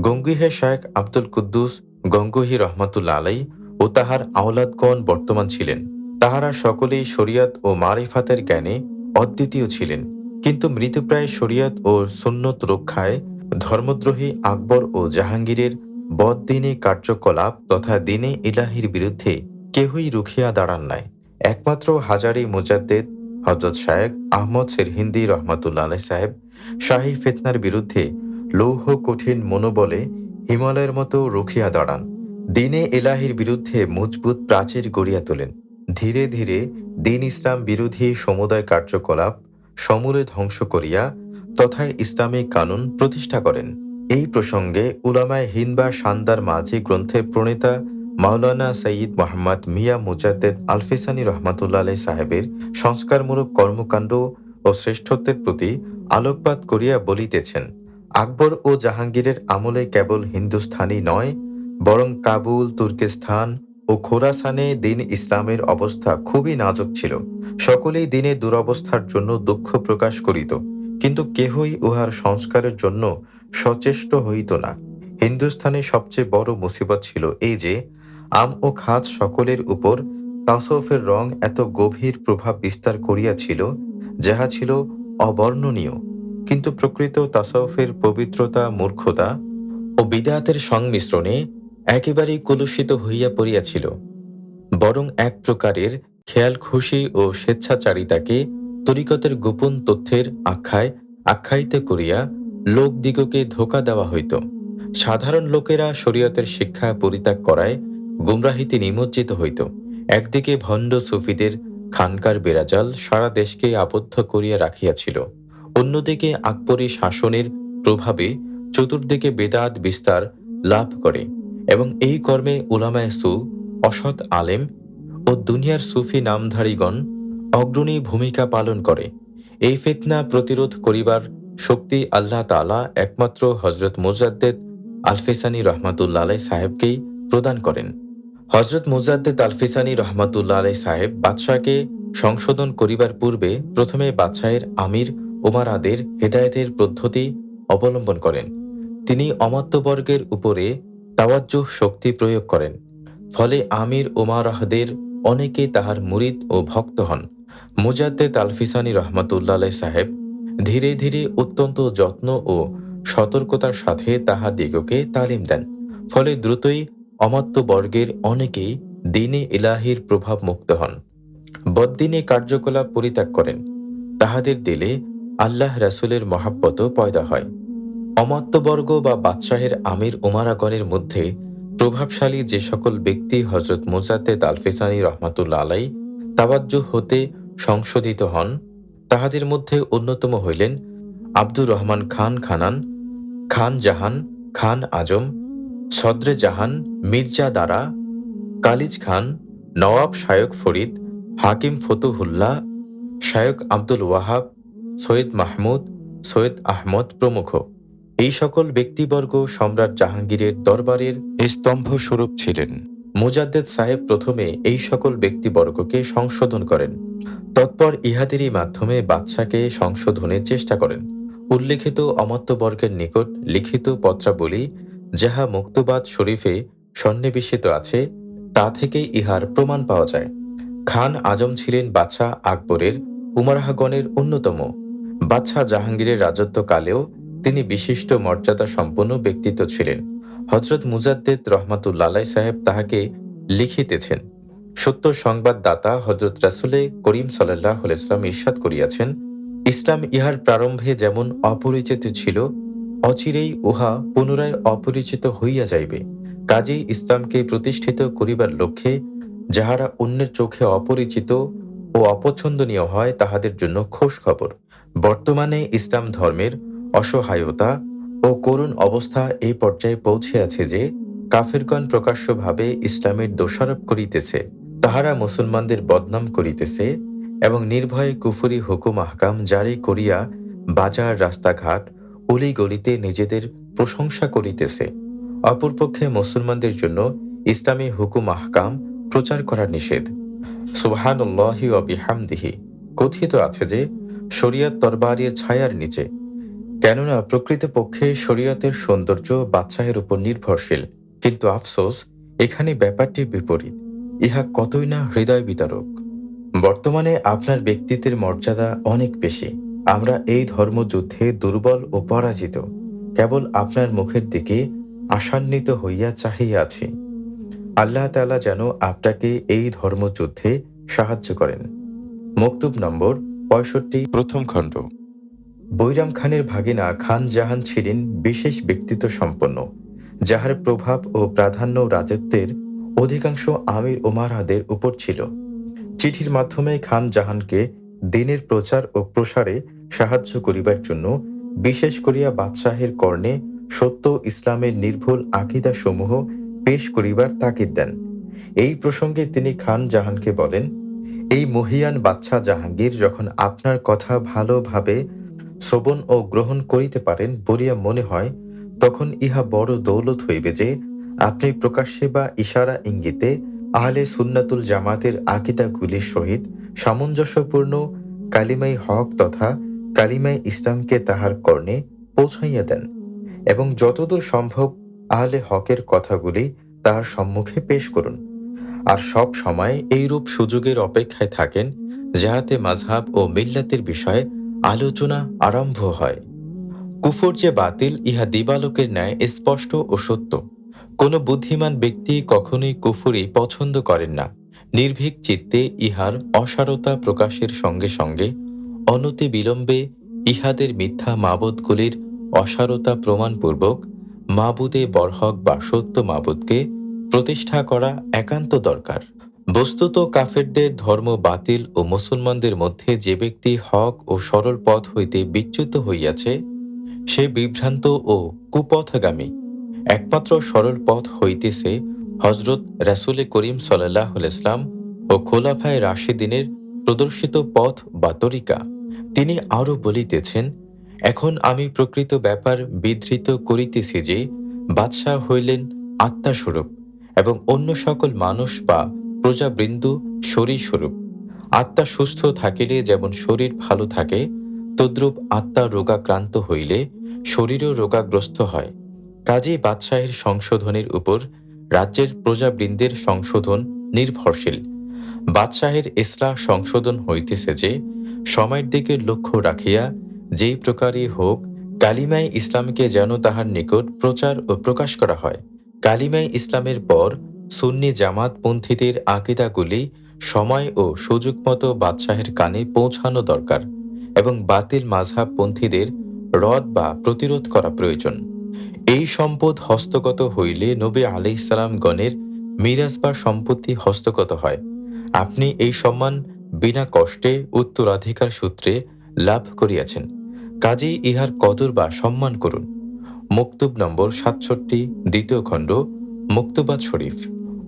গঙ্গুহে শায়েখ আব্দুল কুদ্দুস গঙ্গোহী রহমাতুল্লাহ আলাই ও তাহার আওলাদগণ বর্তমান ছিলেন। তাহারা সকলেই শরিয়ত ও মারিফাতের জ্ঞানে অদ্বিতীয় ছিলেন। কিন্তু মৃতপ্রায় শরিয়ত ও সুন্নত রক্ষায় ধর্মদ্রোহী আকবর ও জাহাঙ্গীরের বদদিনে কার্যকলাপ তথা দিনে ইলাহির বিরুদ্ধে কেহই রুখিয়া দাঁড়ান নাই। একমাত্র হাজারি মুজাদ্দেদ হজরত শায়েখ আহমদ সিরহিন্দি রহমাতুল্লাহ আলাই সাহেব শাহী ফিতনার বিরুদ্ধে লৌহ কঠিন মনোবলে হিমালয়ের মতো রুখিয়া দাঁড়ান। দিনে ইলাহির বিরুদ্ধে মজবুত প্রাচীর গড়িয়া তোলেন। ধীরে ধীরে দিন ইসলাম বিরোধী সমুদায় কার্যকলাপ সমূলে ধ্বংস করিয়া তথায় ইসলামিক কানুন প্রতিষ্ঠা করেন। এই প্রসঙ্গে উলামায়ে হিন্দ বা শানদার মাঝি গ্রন্থের প্রণেতা মাওলানা সৈয়দ মোহাম্মদ মিয়া মুজাদ্দেদ আলফিসানি রহমাতুল্লাহ আলাই সাহেবের সংস্কারমূলক কর্মকাণ্ড ও শ্রেষ্ঠত্বের প্রতি আলোকপাত করিয়া বলিতেছেন, আকবর ও জাহাঙ্গীরের আমলে কেবল হিন্দুস্থানই নয়, বরং কাবুল, তুর্কিস্তান ও খোরাসানে দিন ইসলামের অবস্থা খুবই নাজুক ছিল। সকলেই দিনের দুরবস্থার জন্য দুঃখ প্রকাশ করিত, কিন্তু কেহই উহার সংস্কারের জন্য সচেষ্ট হইত না। হিন্দুস্তানে সবচেয়ে বড় মুসিবত ছিল এই যে, আম ও খাস সকলের উপর তাসওফের রং এত গভীর প্রভাব বিস্তার করিয়াছিল, যাহা ছিল অবর্ণনীয়। কিন্তু প্রকৃত তাসাউফের পবিত্রতা মূর্খতা ও বিদআতের সংমিশ্রণে একেবারেই কলুষিত হইয়া পড়িয়াছিল। বরং এক প্রকারের খেয়াল খুশি ও স্বেচ্ছাচারিতাকে তরিকতের গোপন তথ্যের আখ্যায়িত করিয়া লোকদিগকে ধোঁকা দেওয়া হইত। সাধারণ লোকেরা শরীয়তের শিক্ষা পরিত্যাগ করায় গুমরাহিতে নিমজ্জিত হইত। একদিকে ভণ্ড সুফিদের খানকার বেড়াজাল সারা দেশকে আবদ্ধ করিয়া রাখিয়াছিল, অন্যদিকে আকবরী শাসনের প্রভাবে চতুর্দিকে বেদাত বিস্তার লাভ করে এবং এই কর্মে উলামায়ে সু, অসৎ আলেম ও দুনিয়ার সুফি নামধারীগণ অগ্রণী ভূমিকা পালন করে। এই ফিতনা প্রতিরোধ করিবার শক্তি আল্লাহ তাআলা একমাত্র হজরত মুজাদ্দেদ আলফিসানি রহমাতুল্লাহ আলাই সাহেবকেই প্রদান করেন। হজরত মুজাদ্দেদ আলফিসানি রহমাতুল্লাহ আলাই সাহেব বাদশাহকে সংশোধন করিবার পূর্বে প্রথমে বাদশাহের আমির উমারাদের হেদায়েতের পদ্ধতি অবলম্বন করেন। তিনি অমাত্যবর্গের উপরে তাওয়াজ্জুহ শক্তি প্রয়োগ করেন। ফলে আমির উমারাহদের অনেকেই তাহার মুরিদ ও ভক্ত হন। মুজাদ্দেদ আলফিসানি রহমাতুল্লাহ আলাই সাহেব ধীরে ধীরে অত্যন্ত যত্ন ও সতর্কতার সাথে তাহাদিগকে তালিম দেন। ফলে দ্রুতই অমাত্যবর্গের অনেকেই দিনে ইলাহির প্রভাব মুক্ত হন, বদ্দিনে কার্যকলাপ পরিত্যাগ করেন। তাহাদের দিলে আল্লাহ রাসূলের মহাব্বতও পয়দা হয়। অমাত্যবর্গ বা বাদশাহের আমির উমারাগণের মধ্যে প্রভাবশালী যে সকল ব্যক্তি হজরত মুজাদ্দেদ আলফিসানি রহমাতুল্লাহ আলাই তাওয়াজ্জুহ হতে সংশোধিত হন, তাহাদের মধ্যে অন্যতম হইলেন আব্দুর রহমান খান খানান, খান জাহান, খান আজম, সদরে জাহান, মির্জা দারা, কালিজ খান, নওয়াব শায়ক ফরিদ, হাকিম ফতুহুল্লাহ, শায়ক আব্দুল ওয়াহাব, সৈয়দ মাহমুদ, সৈয়দ আহমদ প্রমুখ। এই সকল ব্যক্তিবর্গ সম্রাট জাহাঙ্গীরের দরবারের স্তম্ভস্বরূপ ছিলেন। মুজাদ্দেদ সাহেব প্রথমে এই সকল ব্যক্তিবর্গকে সংশোধন করেন, তৎপর ইহাদেরই মাধ্যমে বাদশাকে সংশোধনের চেষ্টা করেন। উল্লেখিত অমাত্যবর্গের নিকট লিখিত পত্রাবলী যাহা মুক্তবাদ শরীফে সন্নিবেশিত আছে, তা থেকে ইহার প্রমাণ পাওয়া যায়। খান আজম ছিলেন বাদশাহ আকবরের উমারাহগণের অন্যতম। বাদশাহ জাহাঙ্গীরের রাজত্বকালেও তিনি বিশিষ্ট মর্যাদা সম্পন্ন ব্যক্তিত্ব ছিলেন। হজরত মুজাদ্দেদ রহমাতুল্লাহ আলাই সাহেব তাহাকে লিখিতেছেন, সত্য সংবাদদাতা হজরত রাসূলে করিম সাল্লাল্লাহু আলাইহি ওয়াসাল্লাম ইরশাদ করিয়াছেন, ইসলাম ইহার প্রারম্ভে যেমন অপরিচিত ছিল, অচিরেই উহা পুনরায় অপরিচিত হইয়া যাইবে। কাজেই ইসলামকে প্রতিষ্ঠিত করিবার লক্ষ্যে যাহারা অন্যের চোখে অপরিচিত ও অপছন্দনীয় হয়, তাহাদের জন্য খোশ খবর। বর্তমানে ইসলাম ধর্মের অসহায়তা ও করুণ অবস্থা এই পর্যায়ে পৌঁছিয়াছে যে, কাফেরগণ প্রকাশ্যভাবে ইসলামের দোষারোপ করিতেছে, তাহারা মুসলমানদের বদনাম করিতেছে এবং নির্ভয়ে কুফরি হুকুম আহকাম জারি করিয়া বাজার, রাস্তাঘাট, অলিগলিতে নিজেদের প্রশংসা করিতেছে। অপরপক্ষে মুসলমানদের জন্য ইসলামী হুকুম আহকাম প্রচার করা নিষেধ। সুবহানাল্লাহি ওয়া বিহামদিহি কথিত আছে যে শরীয়ত তরবারির ছায়ার নিচে, কেননা প্রকৃতপক্ষে শরীয়তের সৌন্দর্য বাদশাহের উপর নির্ভরশীল। কিন্তু আফসোস, এখানে ব্যাপারটি বিপরীত। ইহা কতই না হৃদয় বিতারক। বর্তমানে আপনার ব্যক্তিত্বের মর্যাদা অনেক বেশি। আমরা এই ধর্মযুদ্ধে দুর্বল ও পরাজিত। কেবল আপনার মুখের দিকে আশান্বিত হইয়া চাহিয়া আছি। আল্লাহ তাআলা যেন আপনাকে এই ধর্মযুদ্ধে সাহায্য করেন। মকতুব নম্বর ৬৫, প্রথম খণ্ড। বৈরাম খানের ভাগিনা খান জাহান ছিলেন বিশেষ ব্যক্তিত্ব সম্পন্ন, যাহার প্রভাব ও প্রাধান্য রাজত্বের অধিকাংশ আমির ওমারাদের উপর ছিল। চিঠির মাধ্যমে খান জাহানকে দিনের প্রচার ও প্রসারে সাহায্য করিবার জন্য বিশেষ করিয়া বাদশাহের কর্ণে সত্য ইসলামের নির্ভুল আকিদা সমূহ পেশ করিবার তাকিদ দেন। এই প্রসঙ্গে তিনি খান জাহানকে বলেন, এই মহিয়ান বাদশাহ জাহাঙ্গীর যখন আপনার কথা ভালোভাবে শ্রবণ ও গ্রহণ করিতে পারেন বলিয়া মনে হয়, তখন ইহা বড় দৌলত হইবে যে আপনি প্রকাশ্যে বা ইশারা ইঙ্গিতে আহলে সুন্নাতুল জামাতের আকিদাগুলির সহিত সামঞ্জস্যপূর্ণ কালিমাই হক তথা কালিমাই ইসলামকে তাহার কর্ণে পৌঁছাইয়া দেন এবং যতদূর সম্ভব আহলে হকের কথাগুলি তাহার সম্মুখে পেশ করুন। আর সব সময় এইরূপ সুযোগের অপেক্ষায় থাকেন, যাহাতে মাযহাব ও মিল্লাতের বিষয়ে আলোচনা আরম্ভ হয়। কুফর যে বাতিল, ইহা দিবালোকের ন্যায় স্পষ্ট ও সত্য। কোনো বুদ্ধিমান ব্যক্তি কখনোই কুফরি পছন্দ করেন না। নির্ভীক চিত্তে ইহার অসারতা প্রকাশের সঙ্গে সঙ্গে অনতি বিলম্বে ইহাদের মিথ্যা মাবুদগুলির অসারতা প্রমাণপূর্বক মাবুদে বরহক বা সত্য মাবুদকে প্রতিষ্ঠা করা একান্ত দরকার। বস্তুত কাফেরদের ধর্ম বাতিল ও মুসলমানদের মধ্যে যে ব্যক্তি হক ও সরল পথ হইতে বিচ্যুত হইয়াছে, সে বিভ্রান্ত ও কুপথগামী। একমাত্র সরল পথ হইতেছে হজরত রাসূল করিম সাল্লাল্লাহু আলাইহি ওয়াসাল্লাম ও খোলাফায়ে রাশিদিনের প্রদর্শিত পথ বা তরিকা। তিনি আরও বলিতেছেন, এখন আমি প্রকৃত ব্যাপার বিধৃত করিতেছি যে বাদশাহ হইলেন আত্মাস্বরূপ এবং অন্য সকল মানুষ বা প্রজাবৃন্দ শরীরস্বরূপ। আত্মা সুস্থ থাকিলে যেমন শরীর ভালো থাকে, তদ্রূপ আত্মা রোগাক্রান্ত হইলে শরীরও রোগাগ্রস্ত হয়। কাজেই বাদশাহের সংশোধনের উপর রাজ্যের প্রজাবৃন্দের সংশোধন নির্ভরশীল। বাদশাহের ইসলাহ সংশোধন হইতেছে যে সময়ের দিকে লক্ষ্য রাখিয়া যেই প্রকারই হোক কালিমায়ে ইসলামকে যেন তাহার নিকট প্রচার ও প্রকাশ করা হয়। কালিমায়ে ইসলামের পর সুন্নি জামাতপন্থীদের আকিদাগুলি সময় ও সুযোগ মতো বাদশাহের কানে পৌঁছানো দরকার এবং বাতিল মাযহাবপন্থীদের রদ বা প্রতিরোধ করা প্রয়োজন। এই সম্পদ হস্তগত হইলে নবী আলাইহিস সালাম গণের মিরাস বা সম্পত্তি হস্তগত হয়। আপনি এই সম্মান বিনা কষ্টে উত্তরাধিকার সূত্রে লাভ করিয়াছেন, কাজেই ইহার কদর বা সম্মান করুন। মকতুব নম্বর ৬৭, দ্বিতীয় খণ্ড, মকতুবাত শরীফ।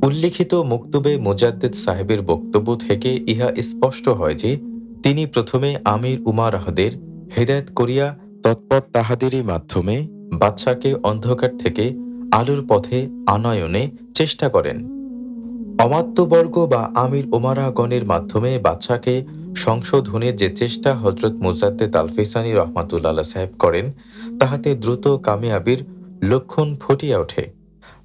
উল্লিখিত মকতুবে মুজাদ্দেদ সাহেবের বক্তব্য থেকে ইহা স্পষ্ট হয় যে তিনি প্রথমে আমির উমারাহদের হেদায়েত করিয়া তৎপর তাহাদেরই মাধ্যমে বাদশাকে অন্ধকার থেকে আলোর পথে আনয়নে চেষ্টা করেন। অমাত্যবর্গ বা আমির উমারাগণের মাধ্যমে বাদশাকে সংশোধনের যে চেষ্টা হযরত মুজাদ্দেদ আল-ফিসানি রহমাতুল্লাহ সাহেব করেন, তাহাতে দ্রুত কামিয়াবির লক্ষণ ফুটিয়া ওঠে।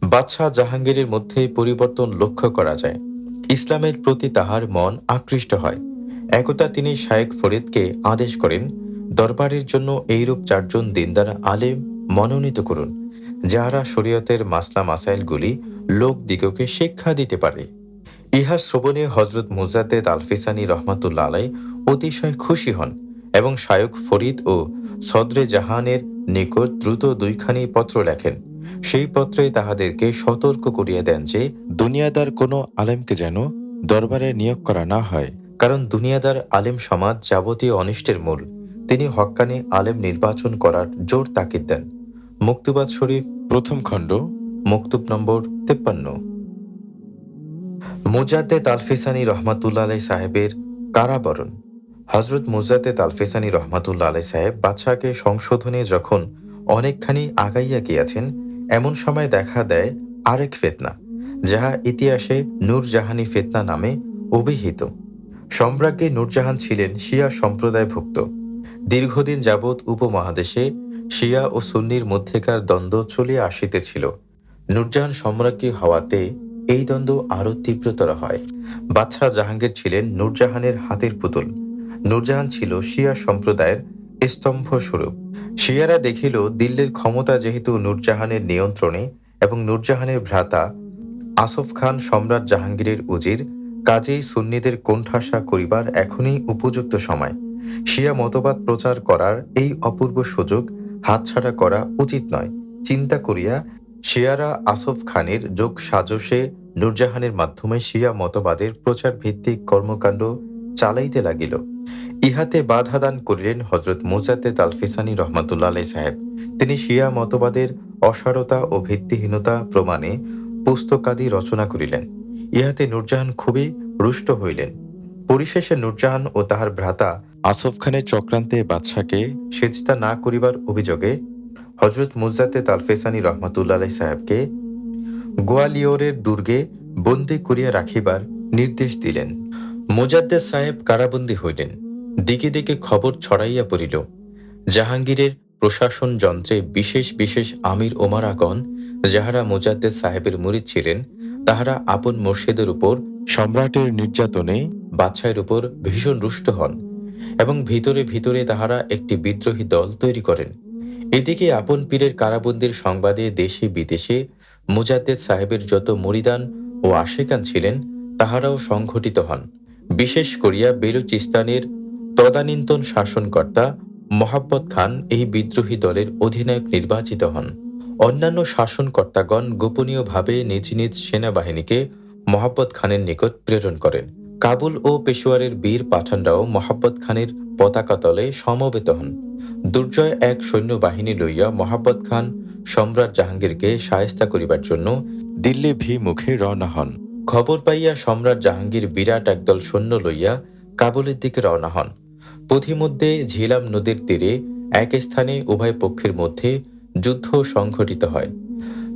বাদশাহ জাহাঙ্গীরের মধ্যে পরিবর্তন লক্ষ্য করা যায়। ইসলামের প্রতি তাহার মন আকৃষ্ট হয়। একদা তিনি শায়েখ ফরিদকে আদেশ করেন, দরবারের জন্য এইরূপ ৪ জন দিনদার আলেম মনোনীত করুন, যাহারা শরীয়তের মাসলা মাসাইলগুলি লোকদিগকে শিক্ষা দিতে পারে। ইহা শ্রবণে হযরত মুজাদ্দেদ আল-ফিসানি রহমাতুল্লাহ আলাইহি অতিশয় খুশি হন এবং শায়খ ফরিদ ও সদরে জাহানের নিকট দ্রুত ২খানি পত্র লেখেন। সেই পত্রে তাহাদেরকে সতর্ক করিয়া দেন যে দুনিয়াদার কোনো আলেমকে যেন দরবারে নিয়োগ করা না হয়, কারণ দুনিয়াদার আলেম সমাজ যাবতীয় অনিষ্টের মূল। তিনি হক্কানি আলেম নির্বাচন করার জোর তাকিদ দেন। মকতুবাত শরীফ, প্রথম খণ্ড, মকতুব নম্বর ৫৩। মুজাদ্দেদ আল-ফিসানি রহমাতুল্লাহ আলাইহি সাহেবের কারাবরণ। হযরত মুজাদ্দেদ আল-ফিসানি রহমাতুল্লাহ আলাইহি সাহেব বাদশাহকে সংশোধনে যখন অনেকখানি আগাইয়া গিয়াছেন, এমন সময় দেখা দেয় আরেক ফিতনা, যাহা ইতিহাসে নূরজাহানি ফিতনা নামে অভিহিত। সম্রাজ্ঞী নূরজাহান ছিলেন শিয়া সম্প্রদায়ভুক্ত। দীর্ঘদিন যাবৎ উপমহাদেশে শিয়া ও সুন্নির মধ্যেকার দ্বন্দ্ব চলিয়া আসিতেছিল। নূরজাহান সম্রাজ্ঞী হওয়াতে এই দ্বন্দ্ব আরও তীব্রতর হয়। বাদশাহ জাহাঙ্গীর ছিলেন নূরজাহানের হাতের পুতুল। নূরজাহান ছিল শিয়া সম্প্রদায়ের স্তম্ভস্বরূপ। শিয়ারা দেখিল দিল্লির ক্ষমতা যেহেতু নূরজাহানের নিয়ন্ত্রণে এবং নূরজাহানের ভ্রাতা আসফ খান সম্রাট জাহাঙ্গীরের উজির, কাজেই সুন্নিদের কোণঠাসা করিবার এখনই উপযুক্ত সময়। শিয়া মতবাদ প্রচার করার এই অপূর্ব সুযোগ হাতছাড়া করা উচিত নয় চিন্তা করিয়া শিয়ারা আসফ খানের যোগ সাজসে নূরজাহানের মাধ্যমে শিয়া মতবাদের প্রচার ভিত্তিক কর্মকাণ্ড চালাইতে লাগিল। ইহাতে বাধা দান করিলেন হজরত মুজাদ্দেদ আল-ফিসানী রহমাতুল্লাহ আলাইহি সাহেব। তিনি শিয়া মতবাদের অসারতা ও ভিত্তিহীনতা প্রমাণে পুস্তকাদি রচনা করিলেন। ইহাতে নূরজাহান খুবই রুষ্ট হইলেন। পরিশেষে নূরজাহান ও তাহার ভ্রাতা আসফ খানের চক্রান্তে বাদশাকে সেজদা না করিবার অভিযোগে হজরত মুজাদ্দেদ আল-ফিসানী রহমাতুল্লাহ আলাইহি সাহেবকে গোয়ালিয়রের দুর্গে বন্দী করিয়া রাখিবার নির্দেশ দিলেন। মুজাদ্দেদ সাহেব কারাবন্দী হইলেন। দিকে দিকে খবর ছড়াইয়া পড়িল। জাহাঙ্গীরের প্রশাসন যন্ত্রে বিশেষ বিশেষ আমির ওমারাগণ, যাহারা মুজাদ্দেদ সাহেবের মুরিদ ছিলেন, তাহারা আপন মুর্শিদের উপর সম্রাটের নির্যাতনে বাদশাহের উপর ভীষণ রুষ্ট হন এবং ভিতরে ভিতরে তাহারা একটি বিদ্রোহী দল তৈরি করেন। এদিকে আপন পীরের কারাবন্দির সংবাদে দেশে বিদেশে মুজাদ্দেদ সাহেবের যত মুরিদান ও আশেকান ছিলেন, তাহারাও সংঘটিত হন। বিশেষ করিয়া বেলুচিস্তানের তদানীন্তন শাসনকর্তা মোহাব্বত খান এই বিদ্রোহী দলের অধিনায়ক নির্বাচিত হন। অন্যান্য শাসনকর্তাগণ গোপনীয়ভাবে নিজ নিজ সেনাবাহিনীকে মোহাব্বত খানের নিকট প্রেরণ করেন। কাবুল ও পেশোয়ারের বীর পাঠানরাও মোহাব্বত খানের পতাকা তলে সমবেত হন। দুর্জয় এক সৈন্যবাহিনী লইয়া মোহাব্বত খান সম্রাট জাহাঙ্গীরকে শায়েস্তা করিবার জন্য দিল্লি ভিমুখে রওনা হন। খবর পাইয়া সম্রাট জাহাঙ্গীর বিরাট একদল সৈন্য লইয়া কাবুলের দিকে রওনা হন। পথিমধ্যে ঝিলাম নদীর তীরে এক স্থানে উভয় পক্ষের মধ্যে যুদ্ধ সংঘটিত হয়।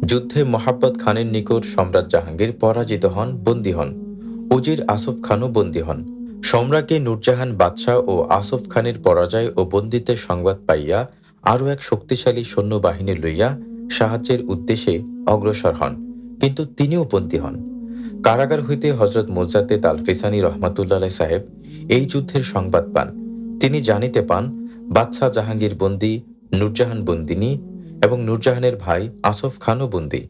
যুদ্ধে মোহাব্বত খানের নিকট সম্রাট জাহাঙ্গীর পরাজিত হন, বন্দী হন। উজির আসফ খানও বন্দী হন। সম্রাজ্ঞী নূরজাহান বাদশাহ ও আসফ খানের পরাজয় ও বন্দিত্বের সংবাদ পাইয়া আরও এক শক্তিশালী সৈন্যবাহিনী লইয়া সাহায্যের উদ্দেশ্যে অগ্রসর হন, কিন্তু তিনিও বন্দী হন। কারাগার হইতে হজরত মুজাদ্দেদ আল-ফিসানী রহমাতুল্লাহ আলাইহি সাহেব এই যুদ্ধের সংবাদ পান। তিনি জানিতে পান বাদশাহ জাহাঙ্গীর বন্দী, নূরজাহান বন্দিনী এবং নূরজাহানের ভাই আসফ খানও বন্দী।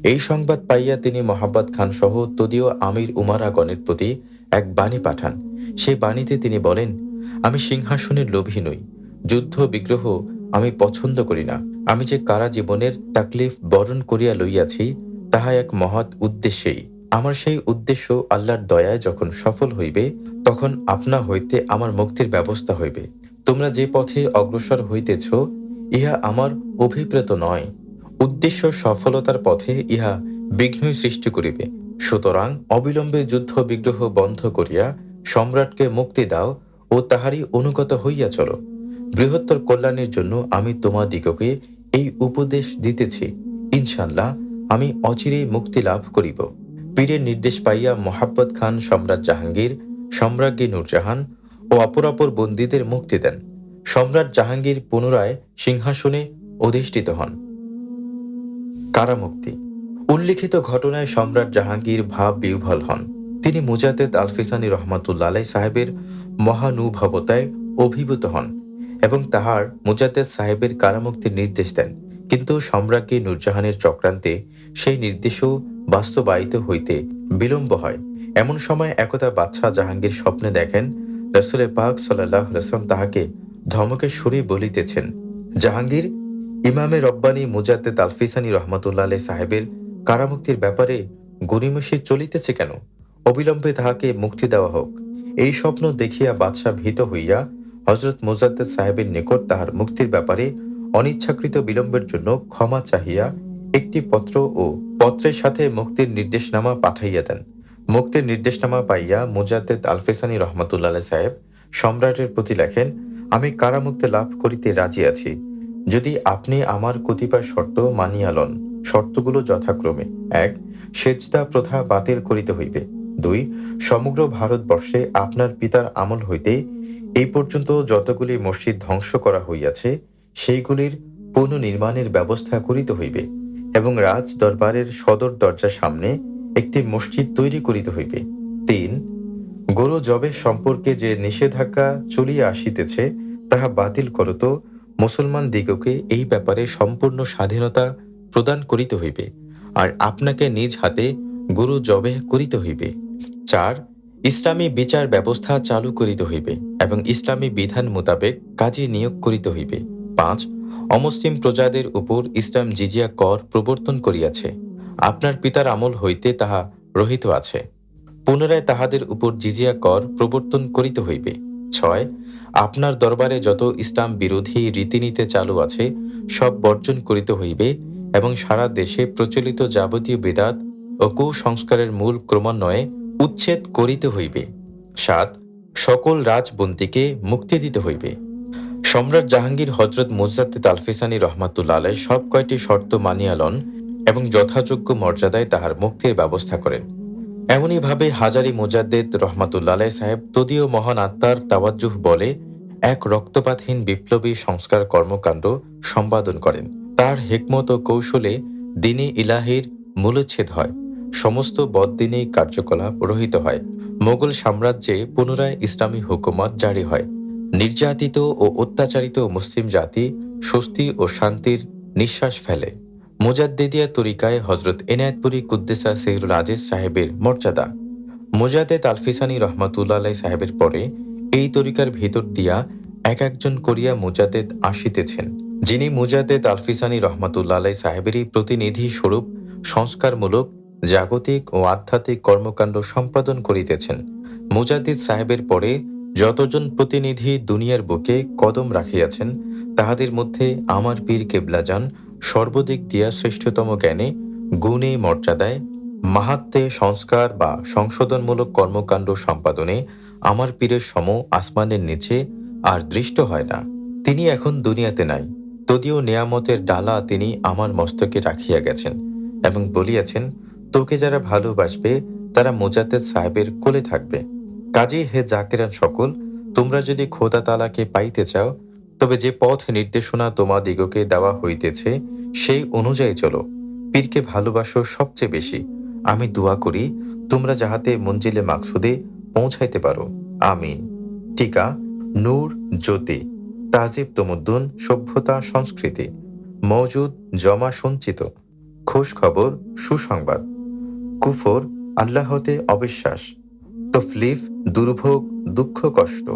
এই সংবাদ পাইয়া তিনি মোহাব্বত খান সহ তদীয় আমির উমারাগণের প্রতি এক বাণী পাঠান। সেই বাণীতে তিনি বলেন, আমি সিংহাসনের লোভী নই, যুদ্ধ বিগ্রহ আমি পছন্দ করি না। আমি যে কারা জীবনের তাকলিফ বরণ করিয়া লইয়াছি, তাহা এক মহৎ উদ্দেশ্যেই। আমার সেই উদ্দেশ্য আল্লাহর দয়ায় যখন সফল হইবে, তখন আপনা হইতে আমার মুক্তির ব্যবস্থা হইবে। তোমরা যে পথে অগ্রসর হইতেছ, ইহা আমার অভিপ্রেত নয়। উদ্দেশ্য সফলতার পথে ইহা বিঘ্নই সৃষ্টি করিবে। সুতরাং অবিলম্বে যুদ্ধ বিগ্রহ বন্ধ করিয়া সম্রাটকে মুক্তি দাও ও তাহারই অনুগত হইয়া চলো। বৃহত্তর কল্যাণের জন্য আমি তোমাদিগকে এই উপদেশ দিতেছি। ইনশাল্লাহ আমি অচিরেই মুক্তি লাভ করিব। পীরের নির্দেশ পাইয়া মোহাব্বত খান সম্রাট জাহাঙ্গীর, সম্রাজ্ঞী নূরজাহান ও অপরাপর বন্দীদের মুক্তি দেন। সম্রাট জাহাঙ্গীর পুনরায় সিংহাসনে অধিষ্ঠিত হন। কারামুক্তি। উল্লিখিত ঘটনায় সম্রাট জাহাঙ্গীর ভাব বিহ্বল হন। তিনি মুজাদ্দেদ আল-ফিসানী রহমাতুল্লাহ আলাইহি সাহেবের মহানুভবতায় অভিভূত হন এবং তাহার মুজাদ্দেদ সাহেবের কারামুক্তির নির্দেশ দেন। কিন্তু সম্রাজ্ঞী নূরজাহানের চক্রান্তে সেই নির্দেশও বাস্তবায়িত হইতে বিলম্ব হয়। এমন সময় একদা বাদশাহ জাহাঙ্গীর স্বপ্নে দেখেন রাসূলে পাক সাল্লাল্লাহু আলাইহি ওয়াসাল্লাম তাহাকে ধমকের সুরে বলিতেছেন, জাহাঙ্গীর, ইমামে রব্বানী মুজাদ্দেদ আল-ফিসানী রহমাতুল্লাহ আলাইহি সাহেবের কারামুক্তির ব্যাপারে গড়িমসি চলিতেছে কেন? অবিলম্বে তাহাকে মুক্তি দেওয়া হোক। এই স্বপ্ন দেখিয়া বাদশাহ ভীত হইয়া হযরত মুজাদ্দেদ সাহেবের নিকট তাহার মুক্তির ব্যাপারে অনিচ্ছাকৃত বিলম্বের জন্য ক্ষমা চাহিয়া একটি পত্র ও পত্রের সাথে মুক্তির নির্দেশনামা পাঠাইয়া দেন। মুক্তির নির্দেশনামা পাইয়া মুজাদ্দেদ আল-ফিসানী রহমাতুল্লাহ আলাইহি সাহেব সম্রাটের প্রতি লেখেন, আমি কারামুক্তি লাভ করিতে রাজি আছি, যদি আপনি আমার কতিপয় শর্ত মানিয়া লন। শর্তগুলো যথাক্রমে: ১. সেজদা প্রথা বাতিল করিতে হইবে। ২. সমগ্র ভারতবর্ষে আপনার পিতার আমল হইতে এই পর্যন্ত যতগুলি মসজিদ ধ্বংস করা হইয়াছে, সেইগুলির পুনর্নির্মাণের ব্যবস্থা করিতে হইবে এবং রাজ দরবারের সদর দরজার সামনে একটি মসজিদ তৈরি করিতে হইবে। ৩. গরু জবেহ সম্পর্কে যে নিষেধাজ্ঞা চলিয়া আসিতেছে, তাহা বাতিল করত মুসলমান দিগকে এই ব্যাপারে সম্পূর্ণ স্বাধীনতা প্রদান করিতে হইবে, আর আপনাকে নিজ হাতে গরু জবেহ করিতে হইবে। ৪. ইসলামী বিচার ব্যবস্থা চালু করিতে হইবে এবং ইসলামী বিধান মোতাবেক কাজী নিয়োগ করিতে হইবে। ৫. অমুসলিম প্রজাদের উপর ইসলাম জিজিয়া কর প্রবর্তন করিয়াছে, আপনার পিতার আমল হইতে তাহা রহিত আছে, পুনরায় তাহাদের উপর জিজিয়া কর প্রবর্তন করিতে হইবে। ৬. আপনার দরবারে যত ইসলাম বিরোধী রীতিনীতি চালু আছে, সব বর্জন করিতে হইবে এবং সারা দেশে প্রচলিত যাবতীয় বিদাত ও কুসংস্কারের মূল ক্রমান্বয়ে উচ্ছেদ করিতে হইবে। ৭. সকল রাজবন্দীকে মুক্তি দিতে হইবে। সম্রাট জাহাঙ্গীর হজরত মুজাদ্দেদ আল-ফিসানি রহমাতুল্লাহ আলাইহ সব কয়টি শর্ত মানিয়া লন এবং যথাযোগ্য মর্যাদায় তাহার মুক্তির ব্যবস্থা করেন। এমনইভাবে হাজারি মুজাদ্দেদ রহমাতুল্লাহ আলাইহ সাহেব তদীয় মহান আত্মার তাওয়াজ্জুহ বলে এক রক্তপাতহীন বিপ্লবী সংস্কার কর্মকাণ্ড সম্পাদন করেন। তার হিকমত ও কৌশলে দ্বীনে ইলাহির মূলচ্ছেদ হয়, সমস্ত বদদিনী কার্যকলাপ রহিত হয়, মোগল সাম্রাজ্যে পুনরায় ইসলামী হুকুমত জারি হয়, নির্যাতিত ও অত্যাচারিত মুসলিম জাতি স্বস্তি ও শান্তির নিঃশ্বাস ফেলে। মুজাদ্দিদিয়া তরিকায় হজরত এনায়েতপুরী কুদ্দেসা সিরুল আজিজ সাহেবের মর্যাদা। মুজাদ্দেদ আল-ফিসানি রহমাতুল্লাহ আলাইহ সাহেবের পরে এই তরিকার ভিতর দিয়া এক একজন করিয়া মুজাদ্দেদ আসিতেছেন, যিনি মুজাদ্দেদ আল-ফিসানি রহমাতুল্লাহ আলাইহ সাহেবেরই প্রতিনিধি স্বরূপ সংস্কারমূলক জাগতিক ও আধ্যাত্মিক কর্মকাণ্ড সম্পাদন করিতেছেন। মুজাদ্দিদ সাহেবের পরে যতজন প্রতিনিধি দুনিয়ার বুকে কদম রাখিয়াছেন, তাহাদের মধ্যে আমার পীর কেবলাজান সর্বদিক দিয়া শ্রেষ্ঠতম জ্ঞানে, গুণে, মর্যাদায়, মাহাত্ম্যে, সংস্কার বা সংশোধনমূলক কর্মকাণ্ড সম্পাদনে আমার পীরের সম আসমানের নিচে আর দৃষ্ট হয় না। তিনি এখন দুনিয়াতে নাই, তদীয় নেয়ামতের ডালা তিনি আমার মস্তকে রাখিয়া গেছেন এবং বলিয়াছেন, তোকে যারা ভালোবাসবে তারা মুজাদ্দেদ সাহেবের কোলে থাকবে। কাজেই হে জাকিরান সকল, তোমরা যদি খোদা তাআলাকে পাইতে চাও, তবে যে পথ নির্দেশনা তোমাদিগকে দেওয়া হইতেছে সেই অনুযায়ী চলো। পীরকে ভালোবাসো সবচেয়ে বেশি। আমি দোয়া করি তোমরা যাহাতে মঞ্জিলে মাকসুদে পৌঁছাইতে পারো। আমিন। টিকা: নূর, জ্যোতি, তাহজিব তমুদ্দুন, সভ্যতা সংস্কৃতি, মওজুদ, জমা সঞ্চিত, খোঁজ খবর, সুসংবাদ, কুফর, আল্লাহতে অবিশ্বাস, তফলিফ, দুর্ভোগ, দুঃখ কষ্ট।